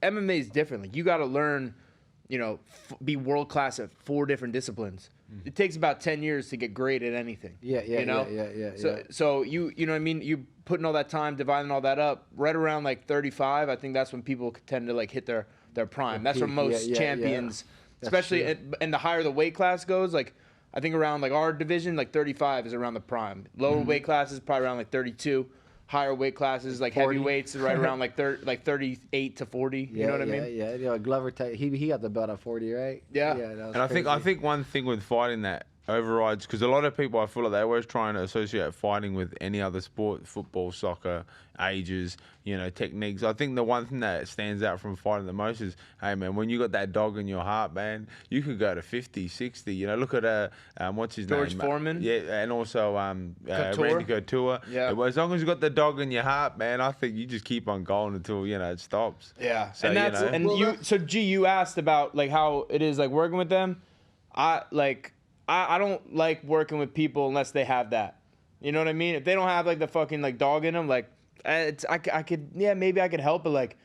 MMA is different. Like, you got to learn, be world class at 4 different disciplines. It takes about 10 years to get great at anything. Yeah. So you know what I mean? You putting all that time, dividing all that up, right around like 35, I think that's when people tend to like hit their prime. That's where most champions, especially and the higher the weight class goes, like I think around like our division, like 35 is around the prime. Lower weight classes probably around like 32. Higher weight classes, like 40. Heavyweights, is right around like 38 to 40. You know what I mean? Yeah. Glover, he got the belt at 40, right? Yeah. And I think one thing with fighting that overrides, because a lot of people, I feel like they're always trying to associate fighting with any other sport, football, soccer, ages, techniques. I think the one thing that stands out from fighting the most is, hey man, when you got that dog in your heart, man, you could go to 50, 60. Look at what's his George name? Foreman. Yeah, and also Couture. Randy Couture. Yeah. As long as you got the dog in your heart, man, I think you just keep on going until it stops. Yeah. So, and that's so G, you asked about like how it is like working with them. I don't like working with people unless they have that. You know what I mean? If they don't have like the fucking like dog in them, like maybe I could help, but like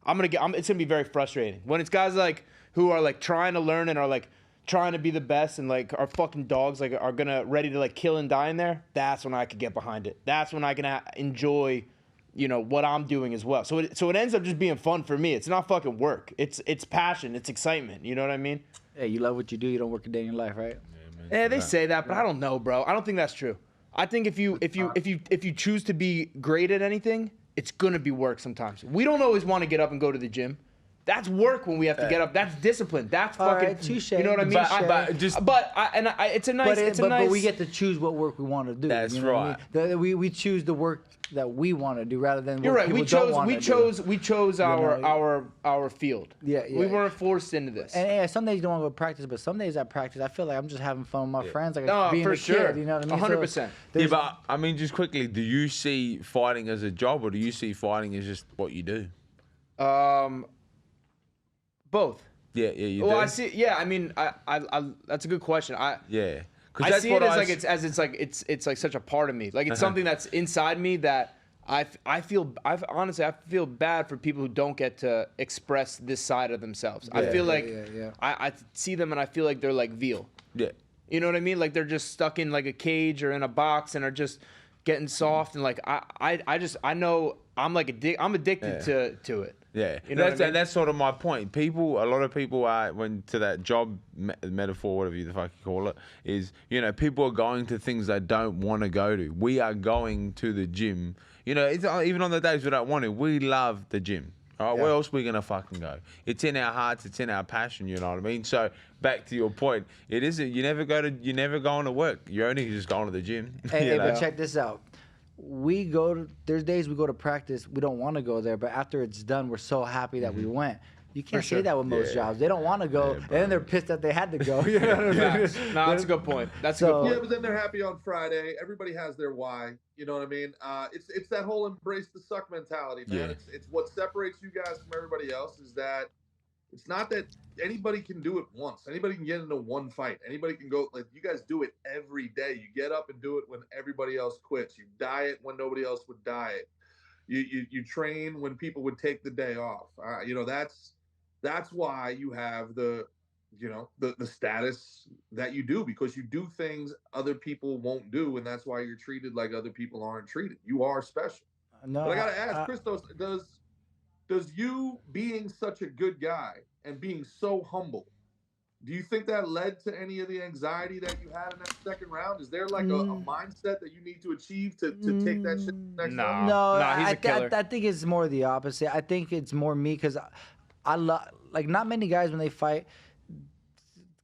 it's gonna be very frustrating when it's guys like who are like trying to learn and are like trying to be the best and like are fucking dogs, like are gonna ready to like kill and die in there. That's when I could get behind it. That's when I can enjoy, what I'm doing as well. So it ends up just being fun for me. It's not fucking work. It's passion. It's excitement. You know what I mean? Hey, you love what you do. You don't work a day in your life, right? Yeah, they say that, but I don't know, bro. I don't think that's true. I think if you choose to be great at anything, it's gonna be work sometimes. We don't always want to get up and go to the gym. That's work when we have to get up. That's discipline. That's fucking. Right, touche. You know what I mean? But we get to choose what work we want to do. That's right. We choose the work that we want to do rather than what people don't want to do. We chose our field. Yeah. We weren't forced into this. And some days you don't want to go to practice, but some days at practice I feel like I'm just having fun with my friends, like being a kid. You know what I mean? 100%. Yeah, but I mean, just quickly, do you see fighting as a job or do you see fighting as just what you do? Both. Yeah, you do. Well, I see. Yeah, I mean, I that's a good question. I see it as it's like such a part of me. Like it's something that's inside me that I feel bad for people who don't get to express this side of themselves. I feel like I see them and I feel like they're like veal. Yeah. You know what I mean? Like they're just stuck in like a cage or in a box and are just getting soft and like I know I'm addicted to it. Yeah, you know that's sort of my point. A lot of people went to that job metaphor, whatever the fuck you call it, is people are going to things they don't want to go to. We are going to the gym. It's even on the days we don't want to. We love the gym. All right, where else are we gonna fucking go? It's in our hearts. It's in our passion. You know what I mean? So back to your point, it isn't. You never go to work. You're only just going to the gym. Hey, but check this out. There's days we go to practice, we don't want to go there, but after it's done, we're so happy that we went. You can't say that with most jobs. They don't want to go, and then they're pissed that they had to go. You know what I mean? No, that's a good point. A good point. Yeah, but then they're happy on Friday. Everybody has their why. You know what I mean? It's that whole embrace the suck mentality, man. Yeah. It's what separates you guys from everybody else is that it's not that anybody can do it once. Anybody can get into one fight. Anybody can go, like you guys do it every day. You get up and do it when everybody else quits. You diet when nobody else would diet. You train when people would take the day off. That's why you have the status that you do, because you do things other people won't do, and that's why you're treated like other people aren't treated. You are special. No, but I gotta ask, Christos, does you being such a good guy and being so humble, do you think that led to any of the anxiety that you had in that second round? Is there like a mindset that you need to achieve to take that shit next round? No, he's a killer. I think it's more the opposite. I think it's more me because I love, like, not many guys when they fight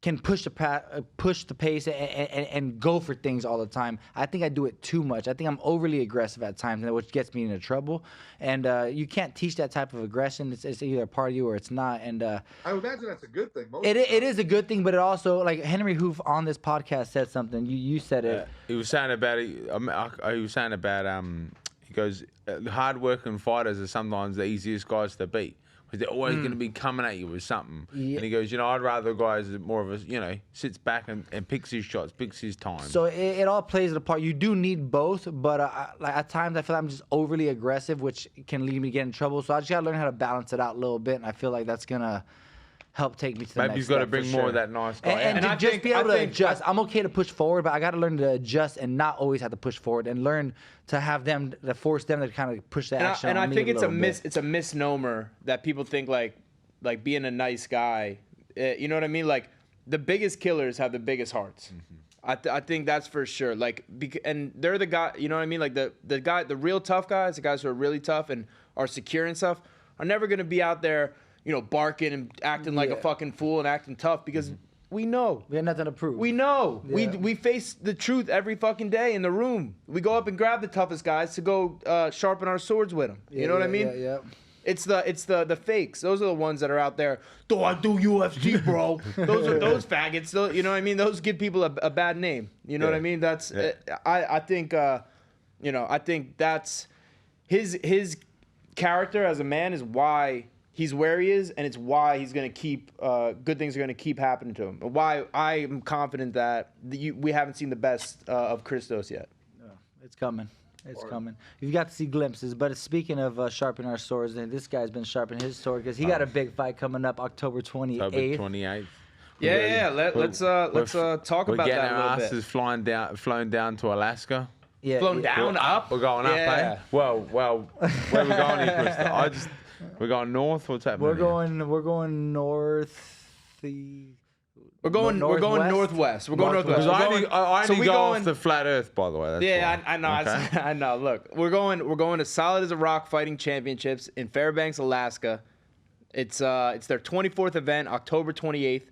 can push the pace and go for things all the time. I think I do it too much. I think I'm overly aggressive at times, which gets me into trouble. And you can't teach that type of aggression. It's either a part of you or it's not. And I would imagine that's a good thing. It is a good thing, but it also, like Henry Hoof on this podcast said something. You said it. He was saying about he goes, hard-working fighters are sometimes the easiest guys to beat. because they're always going to be coming at you with something. Yeah. And he goes, I'd rather guys that more of a, sits back and picks his shots, picks his time. So it all plays a part. You do need both, but like at times I feel like I'm just overly aggressive, which can lead me to get in trouble. So I just gotta learn how to balance it out a little bit, and I feel like that's gonna help take me to the Maybe next you've got to step, bring for more sure. of that nice guy. And I to just think- be able I to think- adjust. I'm okay to push forward, but I got to learn to adjust and not always have to push forward, and learn to have them, to force them to kind of push the action. And I on me think a it's a little bit. it's a misnomer that people think like being a nice guy. You know what I mean? Like the biggest killers have the biggest hearts. I think that's for sure. Like, and they're the guy. You know what I mean? Like the real tough guys, the guys who are really tough and are secure and stuff, are never gonna be out there, barking and acting like a fucking fool and acting tough because we know. We have nothing to prove. We know. Yeah. We face the truth every fucking day in the room. We go up and grab the toughest guys to go sharpen our swords with them. You know what I mean? Yeah. It's the fakes. Those are the ones that are out there. Do I do UFC, bro? those faggots. You know what I mean? Those give people a bad name. You know what I mean? That's I think I think that's his character as a man is why he's where he is, and it's why he's gonna keep good things are gonna keep happening to him. Why I am confident that we haven't seen the best of Christos yet. It's coming. It's coming. You've got to see glimpses. But speaking of sharpening our swords, this guy's been sharpening his sword because he got a big fight coming up October 28th. October 28th. Let's talk We're about that a getting our little bit. asses flown down to Alaska. Yeah, Flown down, up. We're going up, Yeah. eh? Well, where are we going here, Chris? We're going north. What's happening? We're here? going north. We're going northwest. We're going northwest. Because We're I going- only we go going- off the flat Earth, by the way. That's Yeah, why. I know. Okay. I know. Look, we're going to Solid as a Rock Fighting Championships in Fairbanks, Alaska. It's their 24th event, October 28th.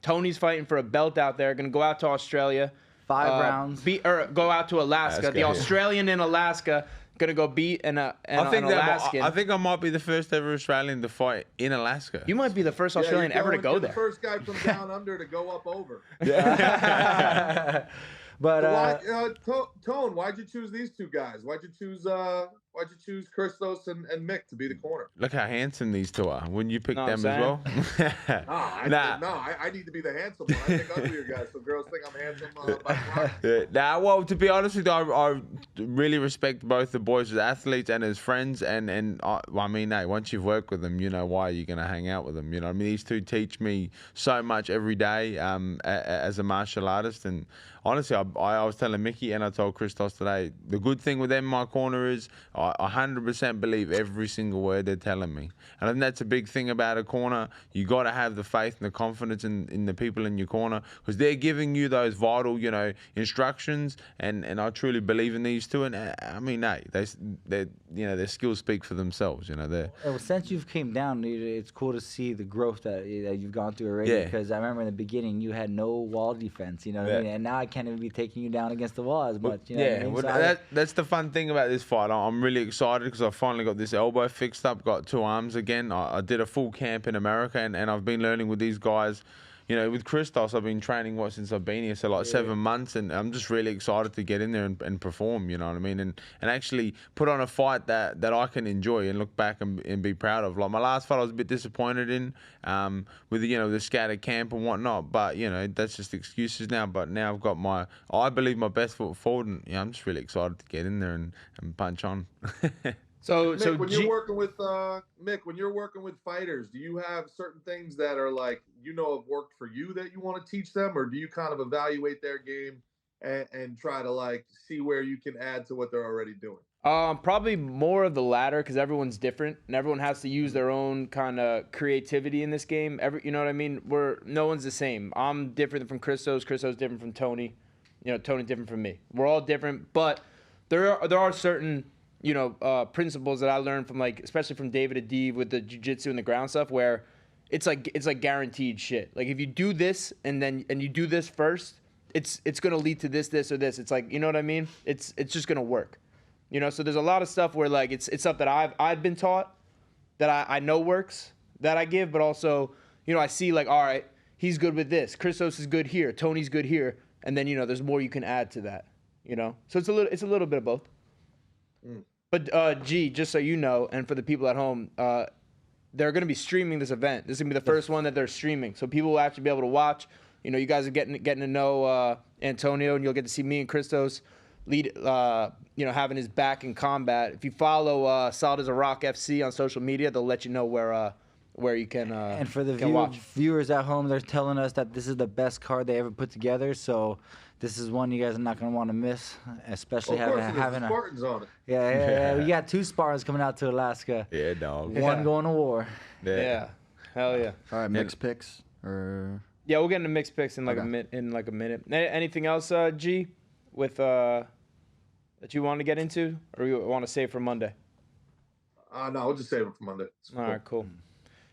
Tony's fighting for a belt out there. Going to go out to Australia. 5 rounds. Go out to Alaska. Alaska, The yeah. Australian in Alaska gonna go beat an Alaskan. I think I might be the first ever Australian to fight in Alaska. You might be the first Australian ever to go you're there. The first guy from down under to go up over. But Tone, why'd you choose these two guys? Why'd you choose Christos and Mick to be the corner? Look how handsome these two are. Wouldn't you pick Know them what as well? I need to be the handsome one. I think uglier guys, so girls think I'm handsome. By far. Well, to be honest with you, I really respect both the boys as athletes and as friends. And I mean, hey, once you've worked with them, you know why you're going to hang out with them. You know, I mean, these two teach me so much every day as a martial artist. And honestly, I was telling Mickey and I told Christos today, the good thing with them in my corner is I 100% believe every single word they're telling me. And I think that's a big thing about a corner. You got to have the faith and the confidence in the people in your corner because they're giving you those vital, instructions. And I truly believe in these two. And I mean, hey, their skills speak for themselves. Well, since you've came down, it's cool to see the growth that you've gone through already. Yeah. Because I remember in the beginning you had no wall defense. You know what I mean? And now I can't even be taking you down against the wall as much. You know what I mean? So that's the fun thing about this fight. I'm really excited because I finally got this elbow fixed up, got 2 arms again. I did a full camp in America, and I've been learning with these guys. With Christos, I've been training since I've been here, so 7 months, and I'm just really excited to get in there and perform. You know what I mean, and actually put on a fight that I can enjoy and look back and be proud of. Like my last fight, I was a bit disappointed in with the scattered camp and whatnot, but that's just excuses now. But now I've got I believe my best foot forward, and I'm just really excited to get in there and punch on. So Mick, when you're working with when you're working with fighters, do you have certain things that are like have worked for you that you want to teach them, or do you kind of evaluate their game and try to see where you can add to what they're already doing? Probably more of the latter because everyone's different and everyone has to use their own kind of creativity in this game. You know what I mean? No one's the same. I'm different from Christos. Christos different from Tony. Tony's different from me. We're all different, but there are certain principles that I learned from especially from David Adib with the jiu-jitsu and the ground stuff where it's like guaranteed shit. Like if you do this and you do this first, it's gonna lead to this or this. It's like, you know what I mean? It's just gonna work. So there's a lot of stuff where it's stuff that I've been taught that I know works that I give, but also, I see all right, he's good with this. Christos is good here. Tony's good here. And then, there's more you can add to that, So it's a little bit of both. But G, just so you know, and for the people at home, they're going to be streaming this event. This is going to be the first one that they're streaming. So people will actually be able to watch. You know, you guys are getting to know Antonio, and you'll get to see me and Christos lead, having his back in combat. If you follow Solid as a Rock FC on social media, they'll let you know where you can and for the watch. viewers at home, they're telling us that this is the best card they ever put together. So this is one you guys are not going to want to miss, especially having Spartans on it. Yeah. We got 2 Spartans coming out to Alaska. Yeah, dog. One going to war. Yeah. Hell yeah. All right, mixed picks or. Yeah, we'll get into mixed picks in like a minute. Anything else, G, with that you want to get into, or you want to save for Monday? No, we'll just save it for Monday. All right, cool.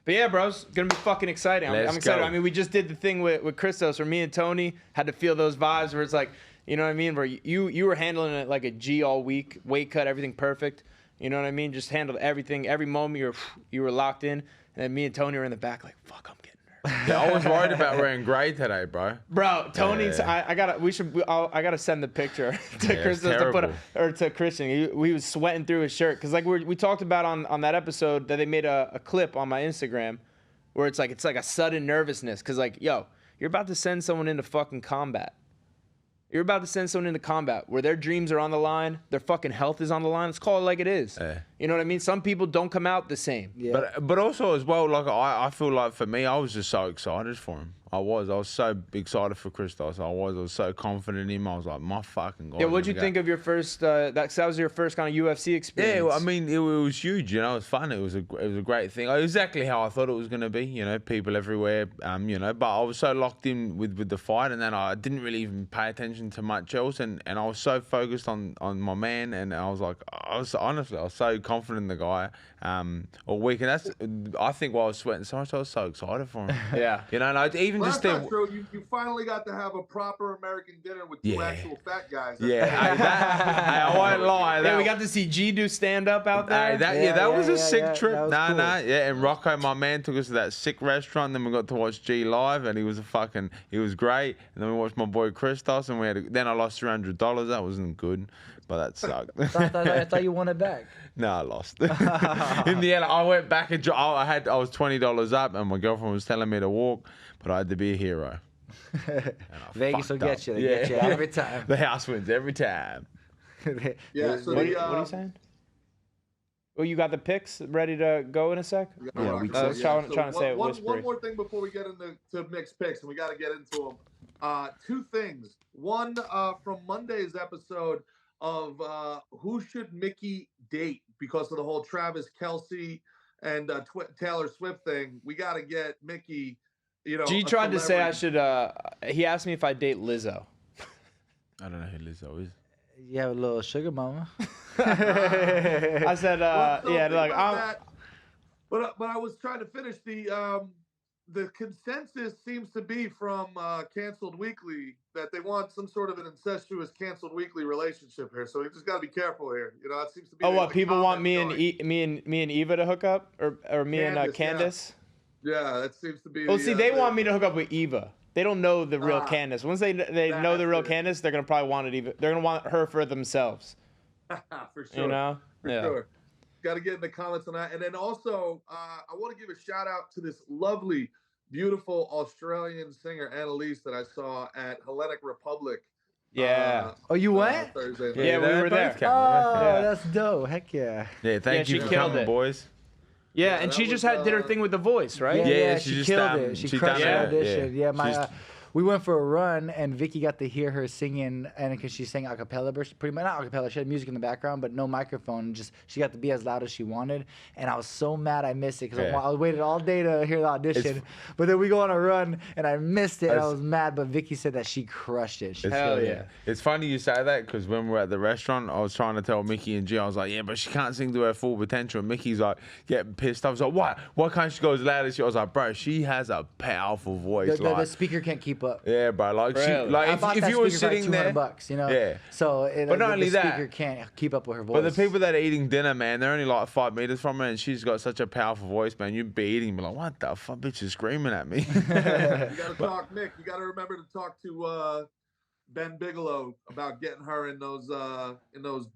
But yeah, bro, it's gonna be fucking exciting. I'm excited. Go. I mean, we just did the thing with Christos, where me and Tony had to feel those vibes, where it's like, you know what I mean, where you were handling it like a G all week, weight cut, everything perfect. You know what I mean? Just handled everything, every moment you were locked in, and then me and Tony were in the back like, fuck, I'm getting nervous. Yeah, I was worried about wearing grey today, bro. Bro, Tony, I gotta send the picture to Christos to Christian. He was sweating through his shirt because like we talked about on that episode that they made a clip on my Instagram where it's like a sudden nervousness because like, yo, you're about to send someone into fucking combat. You're about to send someone into combat where their dreams are on the line, their fucking health is on the line. Let's call it like it is. You know what I mean? Some people don't come out the same. Yeah. But also as well, like I feel like for me, I was just so excited for him. I was so excited for Christos. I was so confident in him. I was like, my fucking God. Yeah, what'd you think of your first? That was your first kind of UFC experience. Yeah, well, I mean, it was huge. You know, it was fun. It was a great thing. Exactly how I thought it was gonna be. You know, people everywhere. But I was so locked in with the fight, and then I didn't really even pay attention to much else, and I was so focused on my man, and I was like, I was so confident in the guy all week, and that's I think why I was sweating so much. I was so excited for him. Yeah, you know, and I even well, just that's true. You finally got to have a proper American dinner with 2 actual fat guys. I won't lie. Yeah, we got to see G do stand up out there. That was a sick trip. Cool. And Rocco, my man, took us to that sick restaurant. Then we got to watch G live, and he was great. And then we watched my boy Christos, and then I lost $300. That wasn't good, but that sucked. I thought you won it back. No, I lost. In the end, I went back and I was $20 up, and my girlfriend was telling me to walk, but I had to be a hero. Vegas will get you. They get you every time. The house wins every time. Yeah. So what are you saying? Oh, you got the picks ready to go in a sec? Yeah, we I was trying to say it whispery. One more thing before we get into mixed picks, and we got to get into them. 2 things. One from Monday's episode of who should Mickey date because of the whole Travis Kelce and Taylor Swift thing. We got to get Mickey. You know, G tried to say I should. He asked me if I date Lizzo. I don't know who Lizzo is. You have a little sugar mama. I said, But I was trying to finish the consensus seems to be from Canceled Weekly that they want some sort of an incestuous Canceled Weekly relationship here. So you just got to be careful here. You know, it seems to be. Oh, what people want me and Eva to hook up, or me and Candace? Yeah, that seems to be. Well, see, they want me to hook up with Eva. They don't know the real Candace. Once they know the real Candace, they're gonna probably want it even. They're gonna want her for themselves. For sure. You know. For sure. Got to get in the comments on that, and then also I want to give a shout out to this lovely, beautiful Australian singer Annalise that I saw at Hellenic Republic. Yeah. Oh, you went? Thursday. Yeah, we were there. Oh, that's dope. Heck yeah. Yeah, thank you for coming, boys. Yeah, and she just did her thing with The Voice, right? Yeah, she killed it. She crushed the audition. Yeah, we went for a run, and Vicky got to hear her singing, and because she sang a cappella, pretty much not a cappella. She had music in the background, but no microphone. Just she got to be as loud as she wanted, and I was so mad I missed it because I waited all day to hear the audition. But then we go on a run, and I missed it. And I was mad, but Vicky said that she crushed it. Hell yeah! It's funny you say that because when we were at the restaurant, I was trying to tell Mickey and G, I was like, yeah, but she can't sing to her full potential. And Mickey's like getting pissed. I was like, what? Why can't she go as loud as she? I was like, bro, she has a powerful voice. The speaker can't keep up. Yeah, bro. Like, really? if you were sitting there, $200, you know. Yeah. So, but not only the that, speaker can't keep up with her voice. But the people that are eating dinner, man, they're only like 5 meters from her, and she's got such a powerful voice, man. You'd be eating, be like, what the fuck, bitch is screaming at me. You gotta talk, Nick. You gotta remember to talk to Ben Bigelow about getting her in those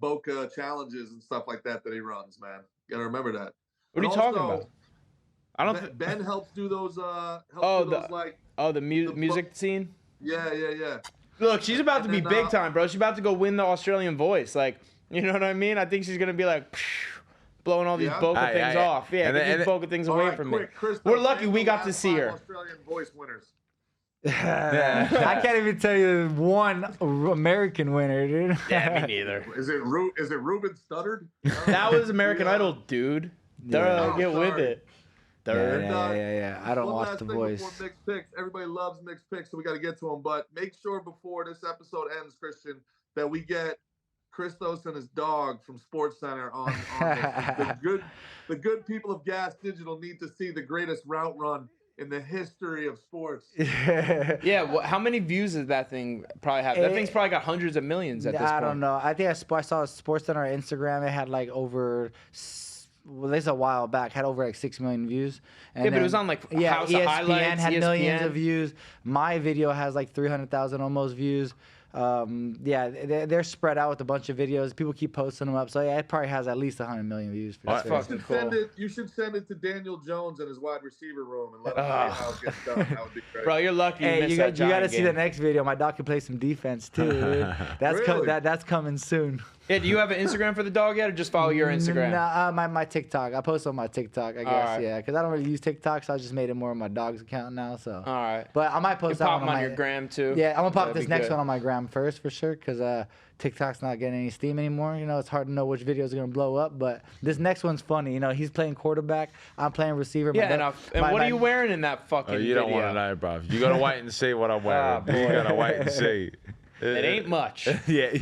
Boca challenges and stuff like that he runs, man. You gotta remember that. What are you talking about? I don't. Ben helps do those. The music scene. Yeah. Look, she's about to be then, big time, bro. She's about to go win the Australian Voice. Like, you know what I mean? I think she's gonna be like blowing all these vocal things off. Yeah, get these vocal things away from me. We're lucky we got to see her. Australian Voice winners. I can't even tell you one American winner, dude. Yeah, me neither. Is it Ruben Studdard? That was American Idol, dude. Get with it. Yeah. I don't One watch last The thing Voice. before mixed picks. Everybody loves mixed picks, so we got to get to them. But make sure before this episode ends, Christian, that we get Christos and his dog from Sports Center on the good people of Gas Digital need to see the greatest route run in the history of sports. Yeah, how many views does that thing probably have? That thing's probably got hundreds of millions at this point. I don't know. I think I saw Sports Center on Instagram. It had like over. Well, this a while back had over like 6 million views. And but it was on like House of ESPN Highlights. had millions of views. My video has like 300,000 almost views. They're spread out with a bunch of videos. People keep posting them up. So yeah, it probably has at least 100 million views. That's fucking cool. You should send it to Daniel Jones in his wide receiver room and let him see how it gets done. That would be great. Bro, you're lucky. You got to see the next video. My dog can play some defense too. Dude. That's coming soon. Yeah, do you have an Instagram for the dog yet, or just follow your Instagram? Nah, my TikTok. I post on my TikTok, I guess. Yeah, because I don't really use TikTok, so I just made it more of my dog's account now. So. All right. But I might post that pop one on your gram too. Yeah, I'm gonna pop That'd this be next good. one on my gram first for sure, because TikTok's not getting any steam anymore. You know, it's hard to know which videos are gonna blow up. But this next one's funny. You know, he's playing quarterback. I'm playing receiver. Yeah, what are you wearing in that fucking You don't video? want to know, bro. You gotta wait and see what I'm wearing. You gotta wait and see. It ain't much. Yeah.